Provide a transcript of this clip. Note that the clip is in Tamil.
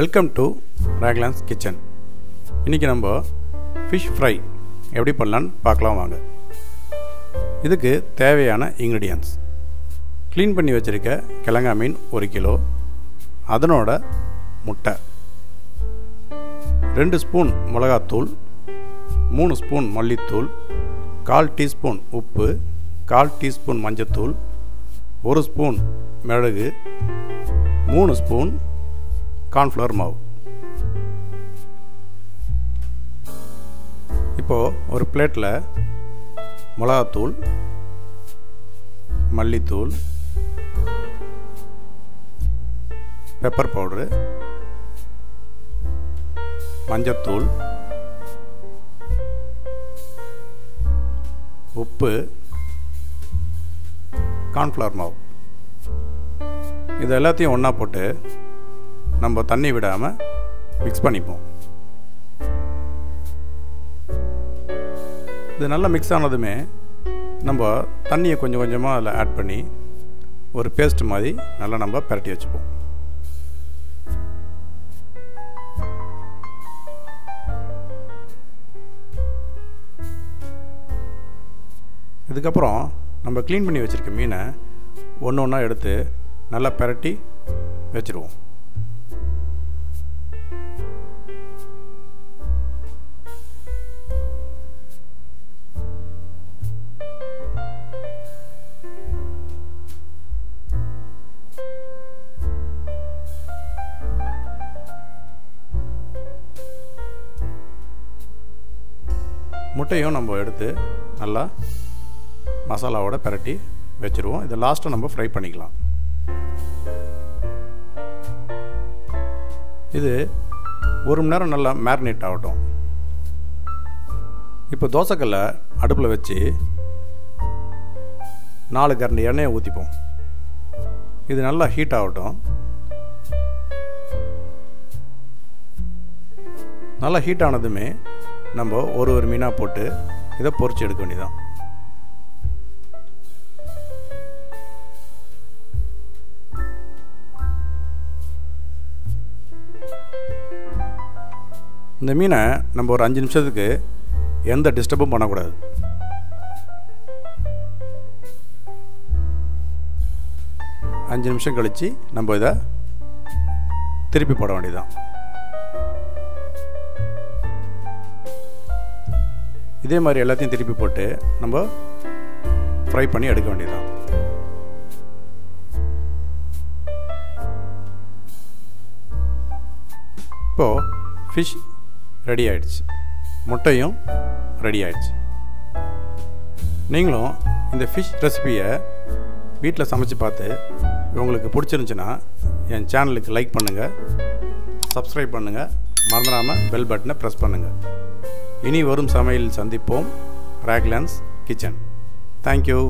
Welcome to ராக்லான்ஸ் kitchen. இன்றைக்கி நம்ம ஃபிஷ் ஃப்ரை எப்படி பண்ணலான்னு பார்க்கலாம் வாங்க. இதுக்கு தேவையான இன்க்ரீடியன்ட்ஸ்: க்ளீன் பண்ணி வச்சுருக்க கிழங்கா மீன் 1 கிலோ, அதனோட முட்டை, 2 ஸ்பூன் மிளகாத்தூள், 3 ஸ்பூன் மல்லித்தூள், 1/4 டீஸ்பூன் உப்பு, 1/4 டீஸ்பூன் மஞ்சத்தூள், 1 ஸ்பூன் மிளகு, 3 ஸ்பூன் கார்ன்ஃப்ளவர் மாவு. இப்போது ஒரு பிளேட்டில் மிளகாத்தூள், மல்லித்தூள், பெப்பர் பவுட்ரு, மஞ்சத்தூள், உப்பு, கார்ன்ஃப்ளவர் மாவு, இது எல்லாத்தையும் ஒன்றா போட்டு நம்ம தண்ணி விடாமல் மிக்ஸ் பண்ணிப்போம். இது நல்லா மிக்ஸ் ஆனதுமே நம்ம தண்ணியை கொஞ்சம் கொஞ்சமாக அதில் ஆட் பண்ணி ஒரு பேஸ்ட் மாதிரி நல்லா நம்ம பிரட்டி வச்சுப்போம். இதுக்கப்புறம் நம்ம க்ளீன் பண்ணி வச்சுருக்க மீனை ஒன்று ஒன்றா எடுத்து நல்லா பிரட்டி வச்சுருவோம். முட்டையும் நம்ம எடுத்து நல்லா மசாலாவோட பிரட்டி வச்சுருவோம். இதை லாஸ்ட்டாக நம்ம ஃப்ரை பண்ணிக்கலாம். இது 1 மணி நேரம் நல்லா மேரினேட் ஆகட்டும். இப்போ தோசைக்கல்லை அடுப்பில் வச்சு 4 கரண்டி எண்ணெயை ஊற்றிப்போம். இது நல்லா ஹீட் ஆகட்டும். நல்லா ஹீட் ஆனதுமே நம்ம ஒரு மீனாக போட்டு இதை பொரிச்சு எடுக்க வேண்டியதான். இந்த மீனை நம்ம ஒரு 5 நிமிஷத்துக்கு எந்த டிஸ்டர்பும் பண்ணக்கூடாது. அஞ்சு நிமிஷம் கழித்து நம்ம இதை திருப்பி போட வேண்டியதான். இதே மாதிரி எல்லாத்தையும் திருப்பி போட்டு நம்ம ஃப்ரை பண்ணி எடுக்க வேண்டியதுதான். இப்போது ஃபிஷ் ரெடி ஆயிடுச்சு, முட்டையும் ரெடி ஆயிடுச்சு. நீங்களும் இந்த ஃபிஷ் ரெசிபியை வீட்டில் சமைச்சு பார்த்து உங்களுக்கு பிடிச்சிருந்துச்சுன்னா என் சேனலுக்கு லைக் பண்ணுங்கள், சப்ஸ்கிரைப் பண்ணுங்கள், மறந்துடாமல் பெல் பட்டனை ப்ரெஸ் பண்ணுங்கள். இனி வரும் சமையலில் சந்திப்போம். ராக்லான்ஸ் கிச்சன். தேங்க்யூ.